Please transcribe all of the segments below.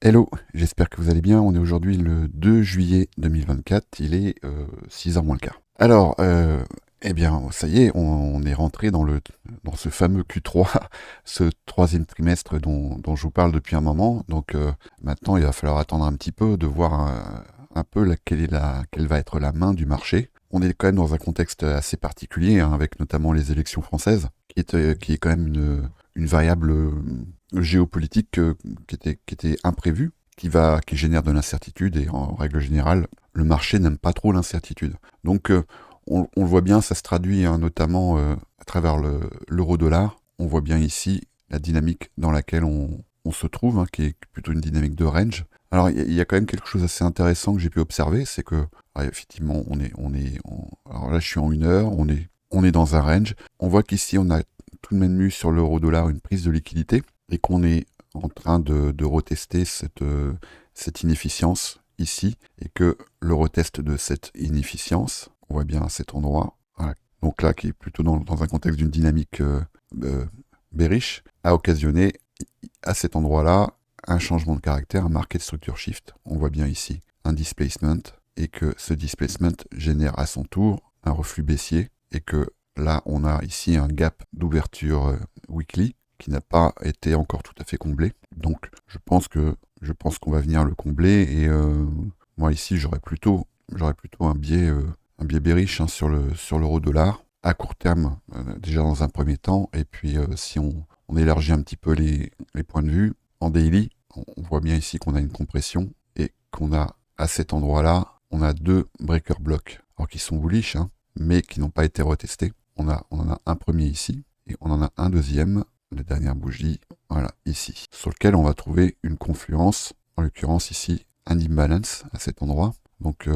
Hello, j'espère que vous allez bien. On est aujourd'hui le 2 juillet 2024, il est 6h moins le quart. Alors, eh bien, ça y est, on est rentré dans ce fameux Q3, ce troisième trimestre dont je vous parle depuis un moment. Donc maintenant, il va falloir attendre un petit peu de voir un peu quelle va être la main du marché. On est quand même dans un contexte assez particulier, hein, avec notamment les élections françaises, qui est quand même une variable géopolitique qui était imprévue, qui génère de l'incertitude, et en règle générale, le marché n'aime pas trop l'incertitude. Donc on le voit bien, ça se traduit hein, notamment à travers l'euro-dollar. On voit bien ici la dynamique dans laquelle on se trouve, hein, qui est plutôt une dynamique de range. Alors il y a quand même quelque chose d'assez intéressant que j'ai pu observer, c'est que effectivement alors là je suis en 1 heure, on est dans un range. On voit qu'ici on a tout de même eu sur l'euro-dollar une prise de liquidité et qu'on est en train de retester cette inefficience ici, et que le retest de cette inefficience, on voit bien à cet endroit, voilà. Donc là qui est plutôt dans un contexte d'une dynamique bearish, a occasionné à cet endroit-là un changement de caractère, un market structure shift. On voit bien ici un displacement, et que ce displacement génère à son tour un reflux baissier, et que là on a ici un gap d'ouverture weekly qui n'a pas été encore tout à fait comblé. Donc je pense qu'on va venir le combler, et moi ici j'aurais plutôt un biais bearish hein, sur l'euro-dollar à court terme, déjà dans un premier temps, et puis si on élargit un petit peu les points de vue en daily, on voit bien ici qu'on a une compression, et qu'on a à cet endroit-là, on a deux breaker blocks, alors qui sont bullish, hein, mais qui n'ont pas été retestés. On en a un premier ici, et on en a un deuxième, la dernière bougie, voilà, ici, sur lequel on va trouver une confluence, en l'occurrence ici, un imbalance à cet endroit, donc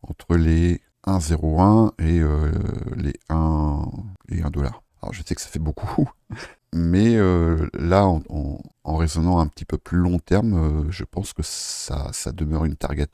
entre les 1,01 et les 1 dollar. Alors je sais que ça fait beaucoup, mais là, en raisonnant un petit peu plus long terme, je pense que ça demeure une target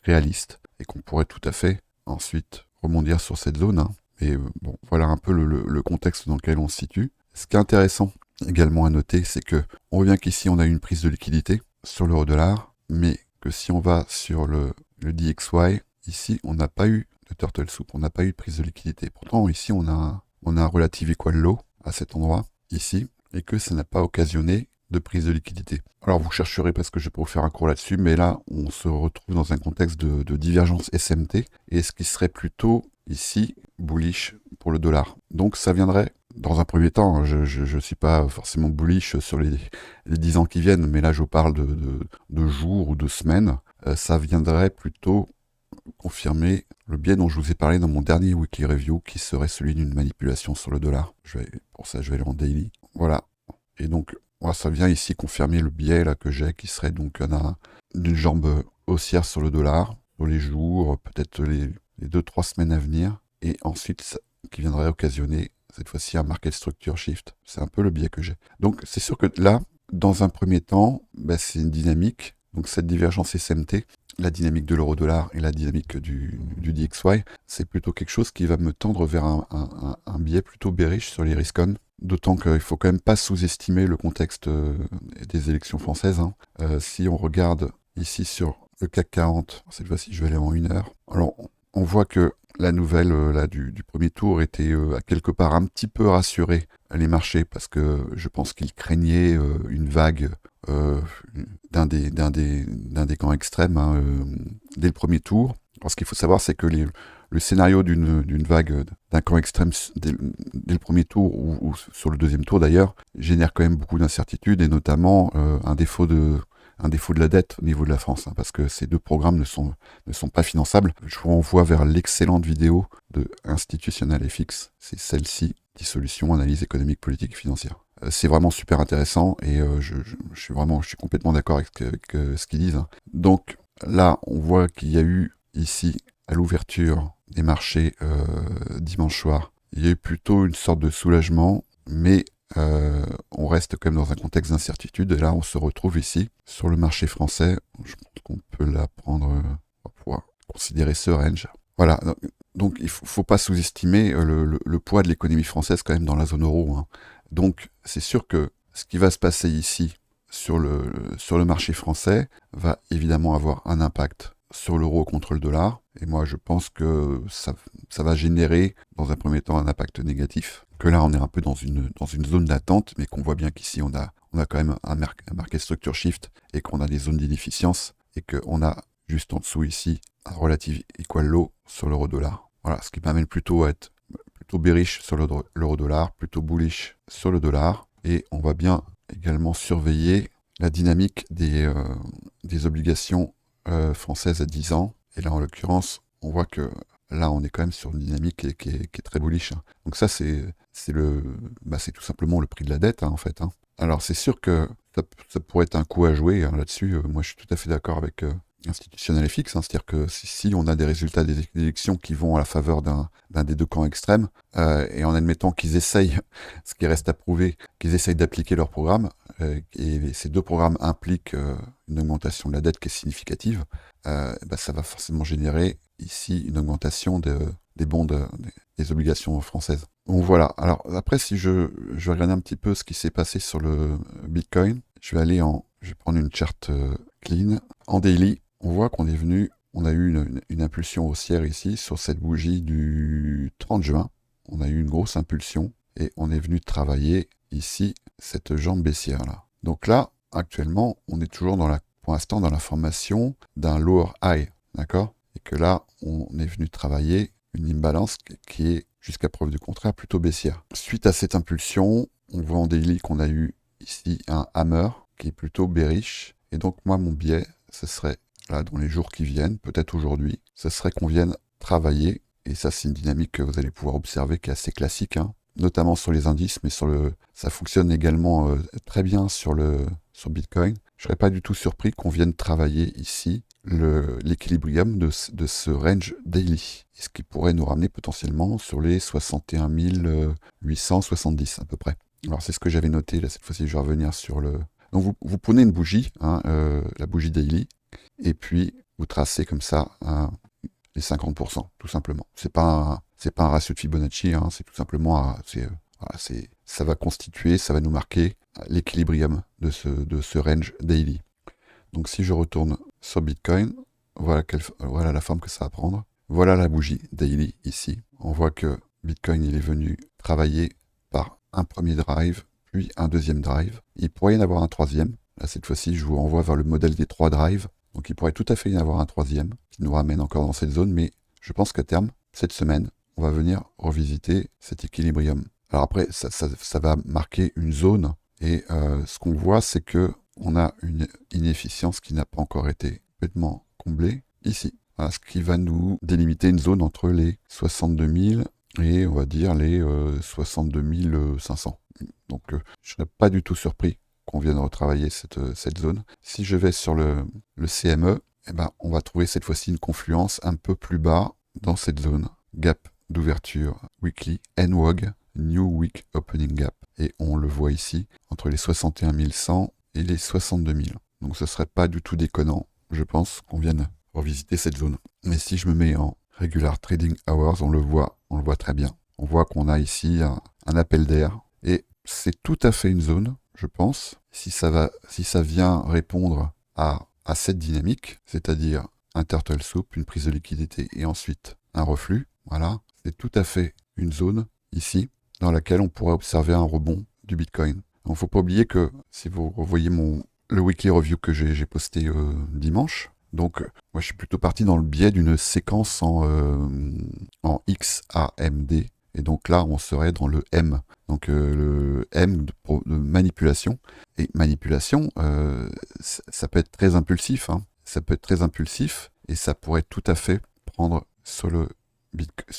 réaliste, et qu'on pourrait tout à fait ensuite rebondir sur cette zone, hein. Et bon, voilà un peu le contexte dans lequel on se situe. Ce qui est intéressant également à noter, c'est que on voit bien qu'ici on a une prise de liquidité sur l'euro-dollar, mais que si on va sur le DXY, ici on n'a pas eu de turtle soup, on n'a pas eu de prise de liquidité. Pourtant ici on a un relative equal low à cet endroit, ici, et que ça n'a pas occasionné de prise de liquidité. Alors vous chercherez parce que je peux vous faire un cours là-dessus, mais là on se retrouve dans un contexte de divergence SMT, et ce qui serait plutôt ici bullish pour le dollar. Donc ça viendrait dans un premier temps, hein, je ne suis pas forcément bullish sur les 10 ans qui viennent, mais là je vous parle de jours ou de semaines. Ça viendrait plutôt confirmer le biais dont je vous ai parlé dans mon dernier weekly review, qui serait celui d'une manipulation sur le dollar. Pour ça, je vais aller en daily. Voilà. Et donc, moi, ça vient ici confirmer le biais là que j'ai, qui serait donc d'une jambe haussière sur le dollar, sur les jours, peut-être les 2-3 semaines à venir, et ensuite, qui viendrait occasionner cette fois-ci un market structure shift. C'est un peu le biais que j'ai. Donc, c'est sûr que là, dans un premier temps, c'est une dynamique. Donc, cette divergence SMT, la dynamique de l'euro-dollar et la dynamique du DXY, c'est plutôt quelque chose qui va me tendre vers un biais plutôt bearish sur les risk-on. D'autant qu'il ne faut quand même pas sous-estimer le contexte des élections françaises, hein. Si on regarde ici sur le CAC 40, cette fois-ci je vais aller en 1 heure, alors on voit que la nouvelle là, du premier tour était à quelque part un petit peu rassurée les marchés, parce que je pense qu'ils craignaient une vague d'un des camps extrêmes hein, dès le premier tour. Alors, ce qu'il faut savoir, c'est que le scénario d'une vague d'un camp extrême dès le premier tour, ou sur le deuxième tour d'ailleurs, génère quand même beaucoup d'incertitudes, et notamment un défaut de la dette au niveau de la France, hein, parce que ces deux programmes ne sont pas finançables. Je vous renvoie vers l'excellente vidéo de Institutional FX, c'est celle-ci, Dissolution, analyse économique, politique et financière. C'est vraiment super intéressant, et je suis complètement d'accord avec ce qu'ils disent, hein. Donc là, on voit qu'il y a eu ici, à l'ouverture des marchés dimanche soir, il y a eu plutôt une sorte de soulagement, mais on reste quand même dans un contexte d'incertitude, et là on se retrouve ici sur le marché français. Je pense qu'on peut la prendre, on va pouvoir considérer ce range. Voilà, donc il faut pas sous-estimer le poids de l'économie française quand même dans la zone euro, hein. Donc c'est sûr que ce qui va se passer ici sur le marché français va évidemment avoir un impact sur l'euro contre le dollar. Et moi, je pense que ça va générer, dans un premier temps, un impact négatif. Que là, on est un peu dans une zone d'attente, mais qu'on voit bien qu'ici, on a quand même un marqué structure shift et qu'on a des zones d'inefficience et qu'on a juste en dessous ici un relative equal low sur l'euro-dollar. Voilà, ce qui m'amène plutôt à être plutôt bearish sur l'euro-dollar, plutôt bullish sur le dollar. Et on va bien également surveiller la dynamique des obligations françaises à 10 ans. Et là, en l'occurrence, on voit que là, on est quand même sur une dynamique qui est très bullish. Donc ça, c'est tout simplement le prix de la dette, en fait. Alors, c'est sûr que ça pourrait être un coup à jouer là-dessus. Moi, je suis tout à fait d'accord avec institutionnel FX. C'est-à-dire que si on a des résultats des élections qui vont à la faveur d'un des deux camps extrêmes, et en admettant qu'ils essayent, ce qui reste à prouver, qu'ils essayent d'appliquer leur programme, et ces deux programmes impliquent une augmentation de la dette qui est significative, ça va forcément générer ici une augmentation des bons des obligations françaises. Donc voilà, alors après si je regarde un petit peu ce qui s'est passé sur le Bitcoin, je vais prendre une charte clean. En daily, on voit qu'on on a eu une impulsion haussière ici sur cette bougie du 30 juin. On a eu une grosse impulsion et on est venu travailler ici cette jambe baissière là. Donc là, actuellement, on est toujours pour l'instant dans la formation d'un lower high, d'accord? Et que là, on est venu travailler une imbalance qui est, jusqu'à preuve du contraire, plutôt baissière. Suite à cette impulsion, on voit en daily qu'on a eu ici un hammer qui est plutôt bearish. Et donc moi, mon biais, ce serait, là, dans les jours qui viennent, peut-être aujourd'hui, ce serait qu'on vienne travailler. Et ça, c'est une dynamique que vous allez pouvoir observer qui est assez classique, notamment sur les indices, mais ça fonctionne également très bien sur Bitcoin. Je ne serais pas du tout surpris qu'on vienne travailler ici l'équilibrium de ce range daily, ce qui pourrait nous ramener potentiellement sur les 61 870 à peu près. Alors c'est ce que j'avais noté, là cette fois-ci je vais revenir sur le... Donc vous prenez une bougie, la bougie daily, et puis vous tracez comme ça les 50%, tout simplement. C'est pas un ratio de Fibonacci, c'est tout simplement... ça va constituer, ça va nous marquer l'équilibrium de ce range daily. Donc si je retourne sur Bitcoin, voilà la forme que ça va prendre. Voilà la bougie daily ici. On voit que Bitcoin il est venu travailler par un premier drive, puis un deuxième drive. Il pourrait y en avoir un troisième. Là cette fois-ci je vous renvoie vers le modèle des 3 drives. Donc il pourrait tout à fait y en avoir un troisième qui nous ramène encore dans cette zone. Mais je pense qu'à terme, cette semaine, on va venir revisiter cet équilibrium. Alors après, ça va marquer une zone. Et ce qu'on voit, c'est que on a une inefficience qui n'a pas encore été complètement comblée ici. Voilà, ce qui va nous délimiter une zone entre les 62 000 et on va dire les 62 500. Donc je ne serais pas du tout surpris qu'on vienne retravailler cette zone. Si je vais sur le CME, on va trouver cette fois-ci une confluence un peu plus bas dans cette zone. Gap d'ouverture weekly, NWOG, New Week Opening Gap. Et on le voit ici, entre les 61 100 et les 62 000. Donc ce serait pas du tout déconnant, je pense, qu'on vienne revisiter cette zone. Mais si je me mets en Regular Trading Hours, on le voit très bien. On voit qu'on a ici un appel d'air, et c'est tout à fait une zone, je pense, si ça vient répondre à cette dynamique, c'est-à-dire un turtle soup, une prise de liquidité, et ensuite un reflux, voilà, c'est tout à fait une zone, ici, dans laquelle on pourrait observer un rebond du Bitcoin. Il ne faut pas oublier que, si vous revoyez le weekly review que j'ai posté dimanche, donc moi je suis plutôt parti dans le biais d'une séquence en XAMD, et donc là on serait dans le M, donc le M de manipulation, et manipulation, ça peut être très impulsif, ça peut être très impulsif, et ça pourrait tout à fait prendre sur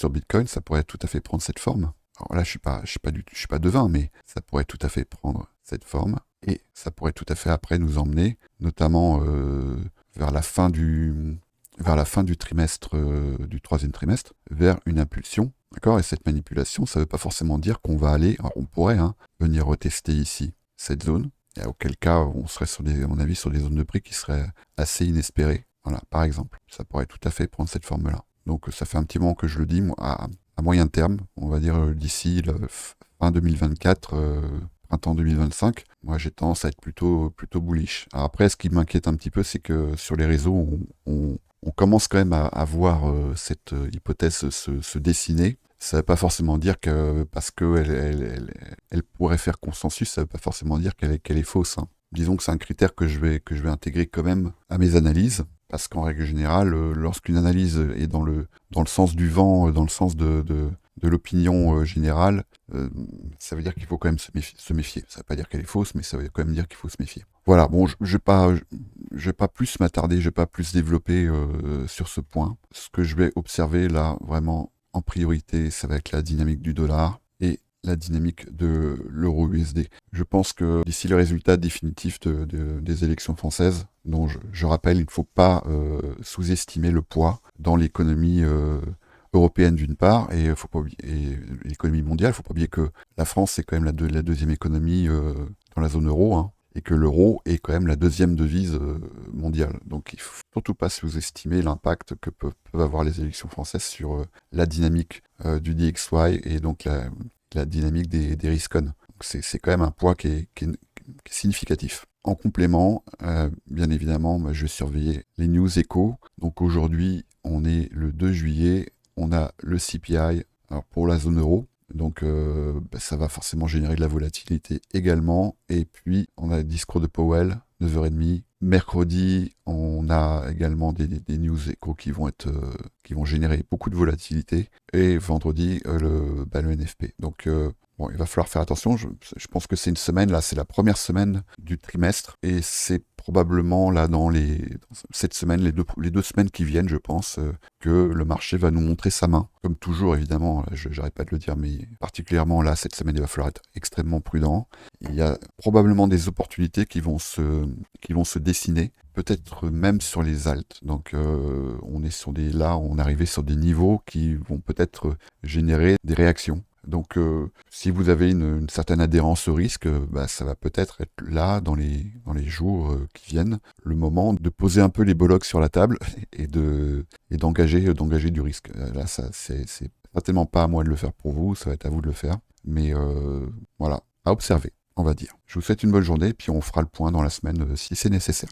Bitcoin, ça pourrait tout à fait prendre cette forme. Alors là, je suis pas devin, mais ça pourrait tout à fait prendre cette forme, et ça pourrait tout à fait après nous emmener, notamment vers la fin du trimestre, du 3e trimestre, vers une impulsion, d'accord? Et cette manipulation, ça ne veut pas forcément dire qu'on va aller, alors on pourrait venir retester ici cette zone, et auquel cas on serait à mon avis, sur des zones de prix qui seraient assez inespérées. Voilà, par exemple, ça pourrait tout à fait prendre cette forme-là. Donc ça fait un petit moment que je le dis, moi, à moyen terme, on va dire d'ici fin 2024, printemps 2025, Moi, j'ai tendance à être plutôt bullish. Alors après, ce qui m'inquiète un petit peu, c'est que sur les réseaux, on commence quand même à voir cette hypothèse se dessiner. Ça ne veut pas forcément dire que parce qu'elle pourrait faire consensus, ça ne veut pas forcément dire qu'elle est fausse, hein. Disons que c'est un critère que je vais intégrer quand même à mes analyses, parce qu'en règle générale, lorsqu'une analyse est dans le sens du vent, dans le sens de l'opinion générale, ça veut dire qu'il faut quand même se méfier. Ça ne veut pas dire qu'elle est fausse, mais ça veut quand même dire qu'il faut se méfier. Voilà, bon, je vais pas plus m'attarder, je vais pas plus développer sur ce point. Ce que je vais observer là, vraiment en priorité, ça va être la dynamique du dollar et la dynamique de l'euro USD. Je pense que d'ici le résultat définitif des élections françaises, dont je rappelle, il ne faut pas sous-estimer le poids dans l'économie européenne d'une part, et l'économie mondiale. Il ne faut pas oublier que la France, c'est quand même la deuxième économie dans la zone euro, hein, et que l'euro est quand même la deuxième devise mondiale. Donc il ne faut surtout pas sous-estimer l'impact que peuvent avoir les élections françaises sur la dynamique du DXY et donc la dynamique des riscons. Donc c'est quand même un poids qui est significatif. En complément, bien évidemment, je vais surveiller les news échos. Donc aujourd'hui, on est le 2 juillet, on a le CPI alors pour la zone euro. Donc ça va forcément générer de la volatilité également. Et puis on a le discours de Powell, 9h30. Mercredi, on a également des news échos qui vont générer beaucoup de volatilité. Et vendredi, le NFP. Donc bon, il va falloir faire attention. Je pense que c'est une semaine, là, c'est la première semaine du trimestre. Et c'est probablement là dans cette semaine, les deux semaines qui viennent, je pense, que le marché va nous montrer sa main. Comme toujours, évidemment, j'arrête pas de le dire, mais particulièrement là, cette semaine, il va falloir être extrêmement prudent. Il y a probablement des opportunités qui vont se dessiner, peut-être même sur les alts. Donc on est là, on est arrivé sur des niveaux qui vont peut-être générer des réactions. Donc, si vous avez une certaine adhérence au risque, bah, ça va peut-être être là, dans les jours qui viennent, le moment de poser un peu les bollocks sur la table et d'engager du risque. Là, c'est certainement pas à moi de le faire pour vous, ça va être à vous de le faire. Mais voilà, à observer, on va dire. Je vous souhaite une bonne journée, puis on fera le point dans la semaine si c'est nécessaire.